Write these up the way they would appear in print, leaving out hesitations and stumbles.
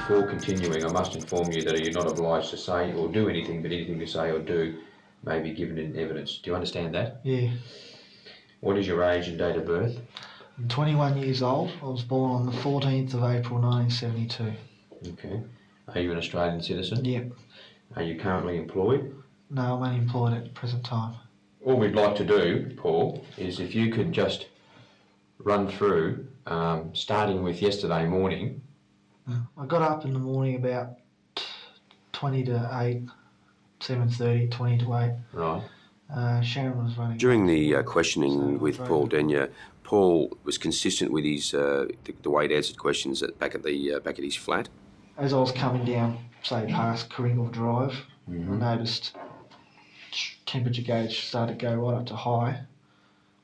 before continuing, I must inform you that you're not obliged to say or do anything, but anything you say or do may be given in evidence. Do you understand that? Yeah. What is your age and date of birth? I'm 21 years old. I was born on the 14th of April 1972. Okay. Are you an Australian citizen? Yep. Are you currently employed? No, I'm unemployed at the present time. All we'd like to do, Paul, is if you could just run through, starting with yesterday morning. I got up in the morning about 20 to 8, 7:30, 20 to 8. Right. Sharon was running. During the questioning with Paul Denyer, Paul was consistent with his the way he answered questions back at his flat. As I was coming down, say past Kringle Drive, I noticed temperature gauge started to go right up to high.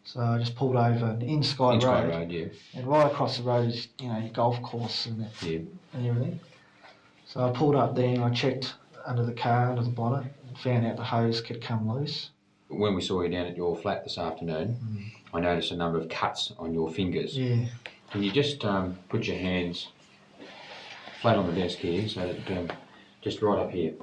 So I just pulled over in Sky Road. Yeah. And right across the road is, your golf course and everything. So I pulled up there and I checked under the car, under the bonnet, and found out the hose had come loose. When we saw you down at your flat this afternoon, I noticed a number of cuts on your fingers. Yeah. Can you just put your hands flat on the desk here, so that just right up here.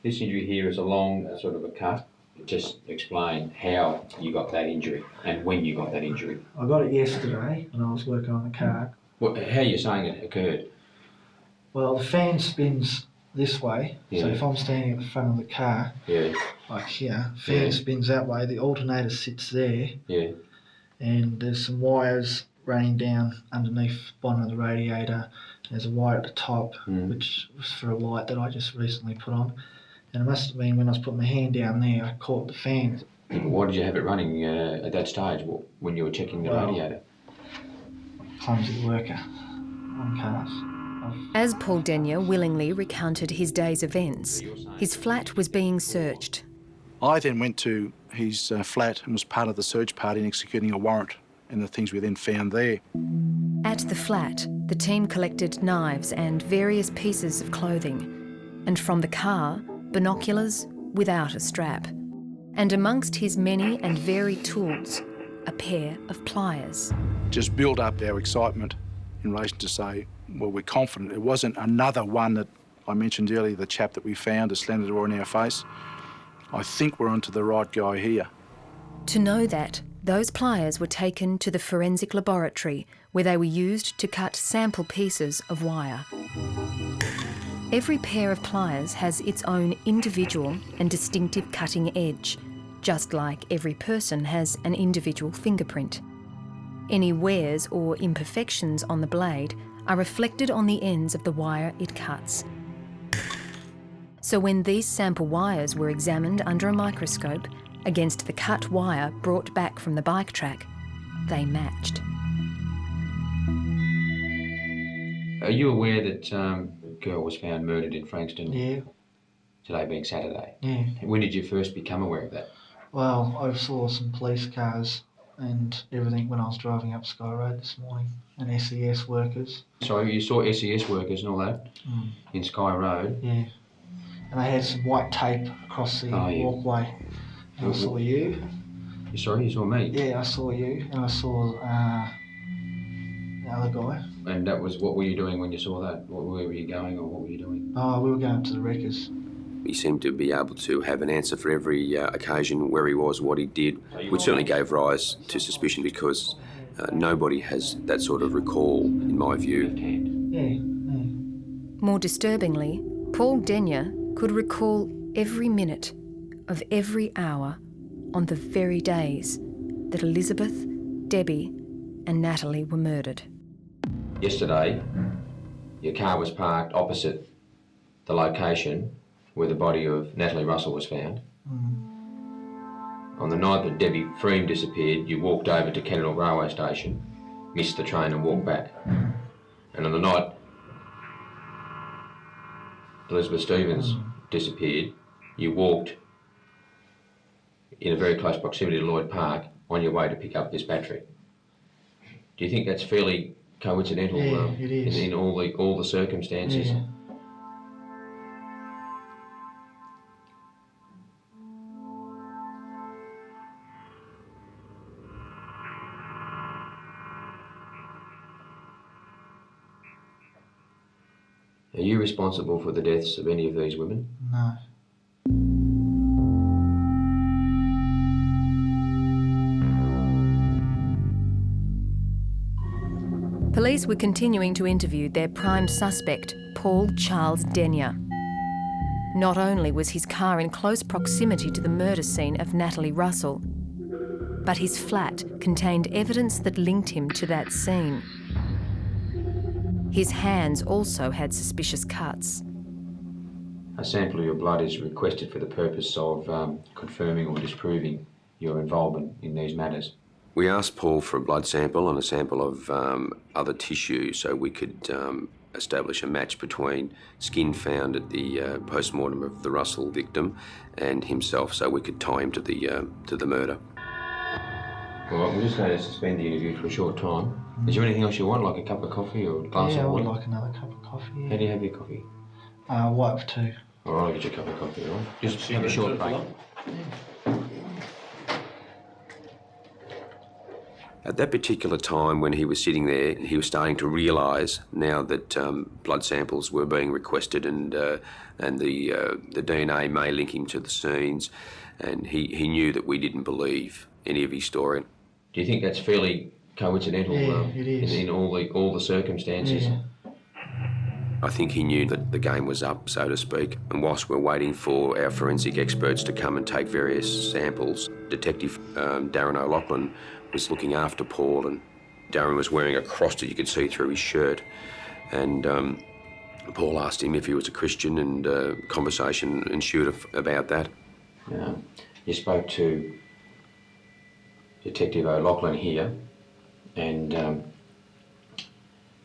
This injury here is a long sort of a cut. Just explain how you got that injury and when you got that injury. I got it yesterday when I was working on the car. How are you saying it occurred? Well, the fan spins this way, so if I'm standing at the front of the car, like here, fan spins that way, the alternator sits there, and there's some wires running down underneath the bottom of the radiator. There's a wire at the top, which was for a light that I just recently put on. And it must have been when I was putting my hand down there, I caught the fan. Why did you have it running at that stage when you were checking the radiator? Clumsy worker on cars. As Paul Denyer willingly recounted his day's events, his flat was being searched. I then went to his flat and was part of the search party in executing a warrant and the things we then found there. At the flat, the team collected knives and various pieces of clothing, and from the car, binoculars without a strap. And amongst his many and varied tools, a pair of pliers. Just build up our excitement in relation to say, well, we're confident it wasn't another one that I mentioned earlier, the chap that we found that slammed the door in our face. I think we're onto the right guy here. To know that, those pliers were taken to the forensic laboratory where they were used to cut sample pieces of wire. Every pair of pliers has its own individual and distinctive cutting edge, just like every person has an individual fingerprint. Any wears or imperfections on the blade are reflected on the ends of the wire it cuts. So when these sample wires were examined under a microscope against the cut wire brought back from the bike track, they matched. Are you aware that a girl was found murdered in Frankston? Yeah. Today being Saturday? Yeah. When did you first become aware of that? Well, I saw some police cars and everything when I was driving up Sky Road this morning, and SES workers. So you saw SES workers and all that in Sky Road? Yeah. And they had some white tape across the walkway. And I saw you. You sorry, you saw me? Yeah, I saw you, and I saw the other guy. And that was, what were you doing when you saw that? Where were you going, or what were you doing? Oh, we were going up to the wreckers. He seemed to be able to have an answer for every occasion, where he was, what he did, which certainly gave rise to suspicion because nobody has that sort of recall, in my view. Yeah. More disturbingly, Paul Denyer could recall every minute of every hour on the very days that Elizabeth, Debbie and Natalie were murdered. Yesterday, your car was parked opposite the location where the body of Natalie Russell was found. On the night that Debbie Freem disappeared, you walked over to Kennedall Railway Station, missed the train and walked back. And on the night Elizabeth Stevens disappeared, you walked in a very close proximity to Lloyd Park on your way to pick up this battery. Do you think that's fairly coincidental? Yeah, it is. In all the circumstances? Yeah. Are you responsible for the deaths of any of these women? No. Police were continuing to interview their prime suspect, Paul Charles Denyer. Not only was his car in close proximity to the murder scene of Natalie Russell, but his flat contained evidence that linked him to that scene. His hands also had suspicious cuts. A sample of your blood is requested for the purpose of confirming or disproving your involvement in these matters. We asked Paul for a blood sample and a sample of other tissue so we could establish a match between skin found at the post-mortem of the Russell victim and himself, so we could tie him to the murder. All right, we're just going to suspend the interview for a short time. Is there anything else you want, like a cup of coffee or a glass of water? Yeah, I would like another cup of coffee. Yeah. How do you have your coffee? White with 2. All right, I'll get you a cup of coffee, all right? Just have a short break. At that particular time when he was sitting there, he was starting to realise now that blood samples were being requested and the DNA may link him to the scenes, and he knew that we didn't believe any of his story. Do you think that's fairly coincidental? Yeah, it is. In all the circumstances? Yeah. I think he knew that the game was up, so to speak, and whilst we're waiting for our forensic experts to come and take various samples, Detective Darren O'Loughlin was looking after Paul, and Darren was wearing a cross that you could see through his shirt, and Paul asked him if he was a Christian, and conversation ensued about that. You spoke to Detective O'Loughlin here, and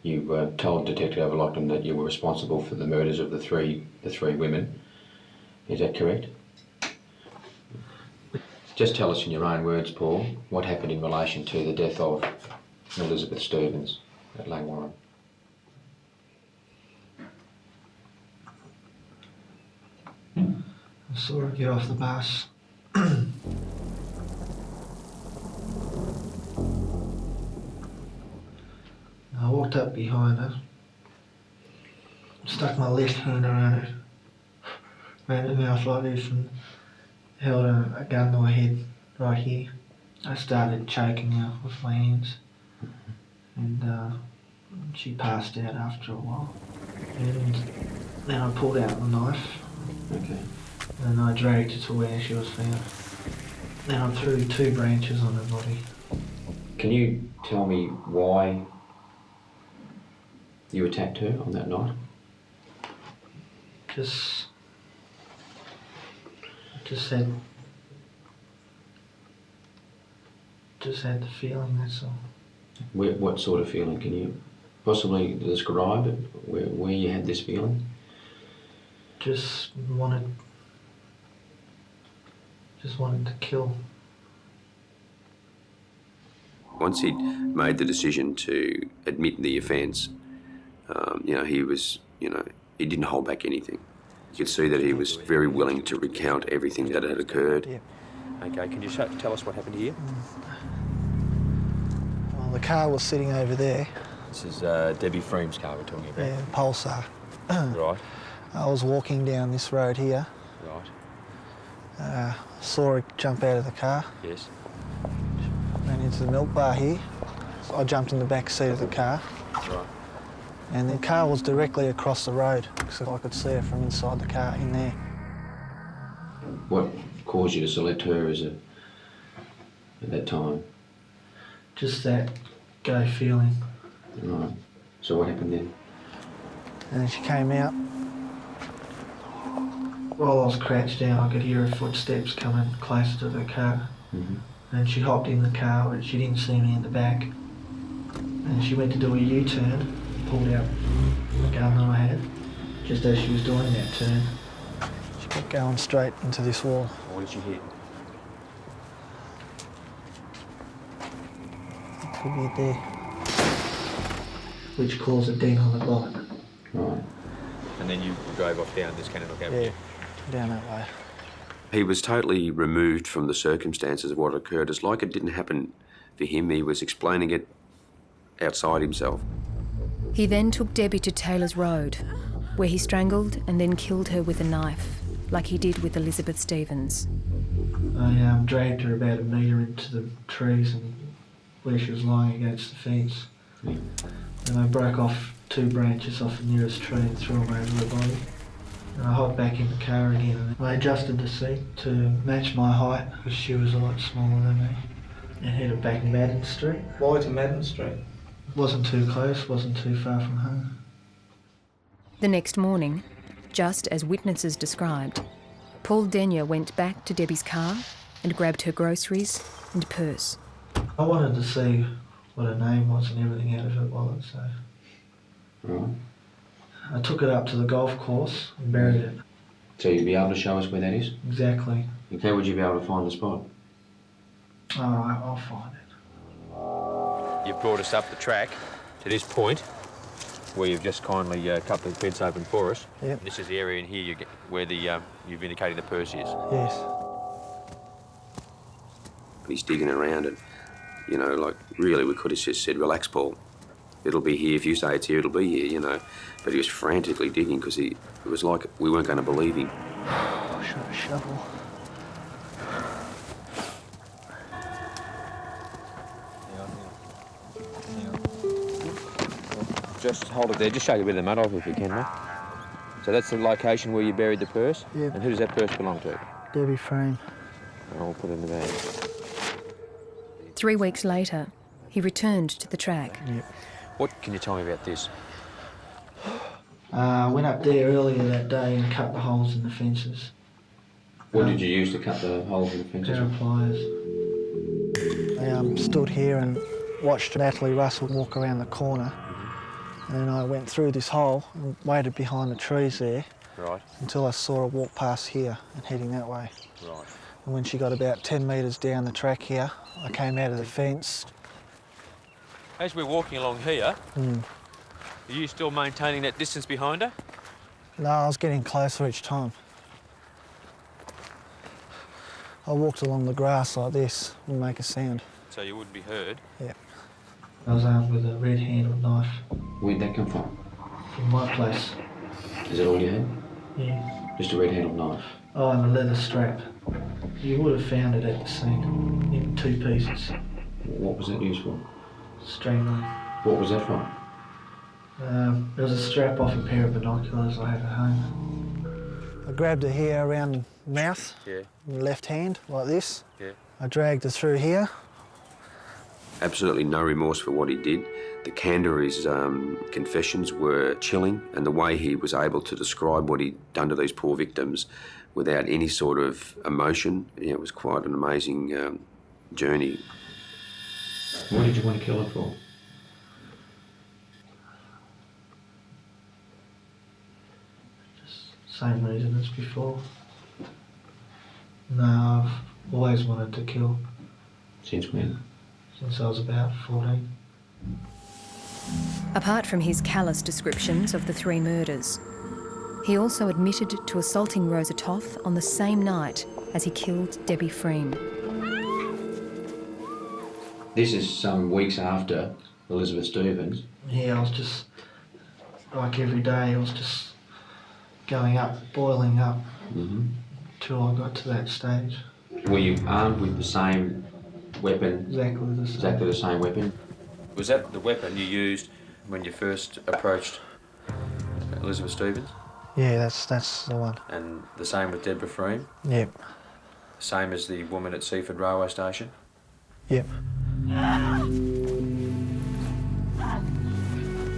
you told Detective O'Loughlin that you were responsible for the murders of the three women. Is that correct? Just tell us in your own words, Paul, what happened in relation to the death of Elizabeth Stevens at Langwarrin. I saw her get off the bus. I walked up behind her, stuck my left hand around her mouth like this and held a gun to her head right here. I started choking her with my hands, and she passed out after a while. And then I pulled out the knife. Okay. And I dragged her to where she was found. Then I threw 2 branches on her body. Can you tell me why you attacked her on that night? Just had the feeling, that's all. What sort of feeling? Can you possibly describe it, where you had this feeling? Just wanted to kill. Once he'd made the decision to admit the offence, he was, he didn't hold back anything. You could see that he was very willing to recount everything that had occurred. Yeah. Okay, can you tell us what happened here? Well, the car was sitting over there. This is Debbie Freem's car we're talking about. Yeah, Pulsar. Right. I was walking down this road here. Right. Saw her jump out of the car. Yes. Ran into the milk bar here. So I jumped in the back seat of the car. Right. And the car was directly across the road, so I could see her from inside the car in there. What caused you to select her at that time? Just that go feeling. Right. So what happened then? And then she came out. While I was crouched down, I could hear her footsteps coming closer to the car. Mm-hmm. And she hopped in the car, but she didn't see me in the back. And she went to do a U-turn, pulled out the gun that I had, just as she was doing that turn. She kept going straight into this wall. What did you hear? Could be there. Which caused a dent on the bonnet. Right. And then you drove off down this Cannock Avenue? Yeah, down that way. He was totally removed from the circumstances of what occurred. It's like it didn't happen for him. He was explaining it outside himself. He then took Debbie to Taylor's Road. where he strangled and then killed her with a knife, like he did with Elizabeth Stevens. I dragged her about a metre into the trees and where she was lying against the fence. And I broke off 2 branches off the nearest tree and threw them over her body. And I hopped back in the car again and I adjusted the seat to match my height, because she was a lot smaller than me, and headed back Madden Street. Why to Madden Street? Wasn't too close, wasn't too far from home. The next morning, just as witnesses described, Paul Denyer went back to Debbie's car and grabbed her groceries and purse. I wanted to see what her name was and everything out of her wallet, so... Right. I took it up to the golf course and buried it. So you'll be able to show us where that is? Exactly. Okay, would you be able to find the spot? Alright, I'll find it. You've brought us up the track to this point where you've just kindly cut the fence open for us. Yep. This is the area in here where you've indicated the purse is. Yes. He's digging around and, you know, like, really, we could have just said, relax, Paul. It'll be here. If you say it's here, it'll be here, you know. But he was frantically digging because it was like we weren't going to believe him. I should have a shovel. Just hold it there. Just shake a bit of the mud off if you can, mate. So that's the location where you buried the purse? Yep. And who does that purse belong to? Debbie Frame. I'll put it in the bag. 3 weeks later, he returned to the track. Yep. What can you tell me about this? I went up there earlier that day and cut the holes in the fences. What did you use to cut the holes in the fences? Pair of pliers. I stood here and watched Natalie Russell walk around the corner. And then I went through this hole and waited behind the trees there. Right. Until I saw her walk past here and heading that way. Right. And when she got about 10 metres down the track here, I came out of the fence. As we're walking along here, are you still maintaining that distance behind her? No, I was getting closer each time. I walked along the grass like this and make a sound. So you wouldn't be heard? Yeah. I was armed with a red-handled knife. Where'd that come from? From my place. Is that all you had? Yeah. Just a red-handled knife? Oh, and a leather strap. You would have found it at the scene, in 2 pieces. What was that used for? Strangling. What was that from? There was a strap off a pair of binoculars I had at home. I grabbed her here around the mouth, left hand, like this. Yeah. I dragged her through here. Absolutely no remorse for what he did. The candour of his confessions were chilling, and the way he was able to describe what he'd done to these poor victims without any sort of emotion, it was quite an amazing journey. What did you want to kill her for? Just same reason as before. No, I've always wanted to kill. Since when? Since I was about 14. Apart from his callous descriptions of the 3 murders, he also admitted to assaulting Rosa Toth on the same night as he killed Debbie Freem. This is some weeks after Elizabeth Stevens. Yeah, I was just, like every day, I was just going up, boiling up, till I got to that stage. Were you armed with the same weapon? Exactly the same. Exactly the same weapon? Was that the weapon you used when you first approached Elizabeth Stevens? Yeah, that's the one. And the same with Deborah Freem? Yep. Same as the woman at Seaford Railway Station? Yep.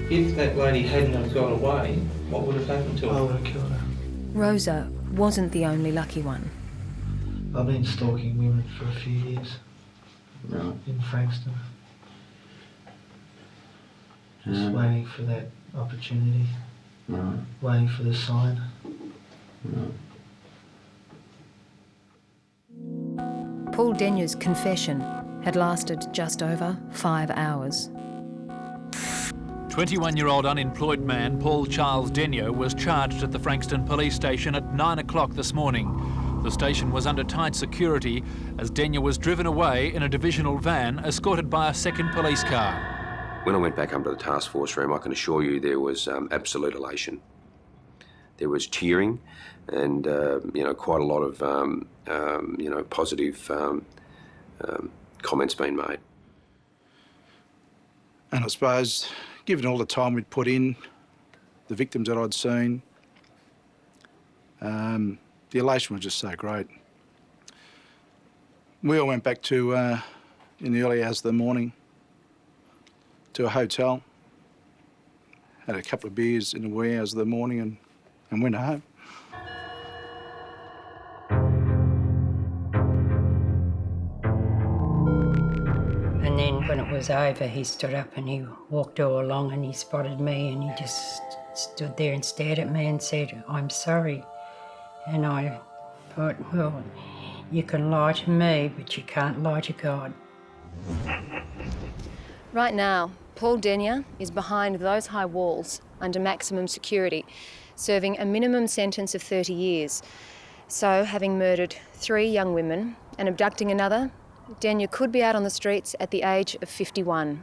If that lady hadn't have got away, what would have happened to her? I would have killed her. Rosa wasn't the only lucky one. I've been stalking women for a few years. Right. In Frankston. Just waiting for that opportunity. Right. Waiting for the sign. Right. Paul Denyer's confession had lasted just over 5 hours. 21-year-old unemployed man Paul Charles Denyer was charged at the Frankston police station at 9 o'clock this morning. The station was under tight security as Denyer was driven away in a divisional van escorted by a second police car. When I went back up to the task force room, I can assure you there was absolute elation. There was cheering and, quite a lot of, positive comments being made. And I suppose, given all the time we'd put in, the victims that I'd seen, the elation was just so great. We all went back to, in the early hours of the morning, to a hotel, had a couple of beers in the wee hours of the morning and went home. And then when it was over, he stood up and he walked all along and he spotted me and he just stood there and stared at me and said, "I'm sorry." And I thought, well, you can lie to me, but you can't lie to God. Right now, Paul Denyer is behind those high walls under maximum security, serving a minimum sentence of 30 years. So, having murdered 3 young women and abducting another, Denyer could be out on the streets at the age of 51.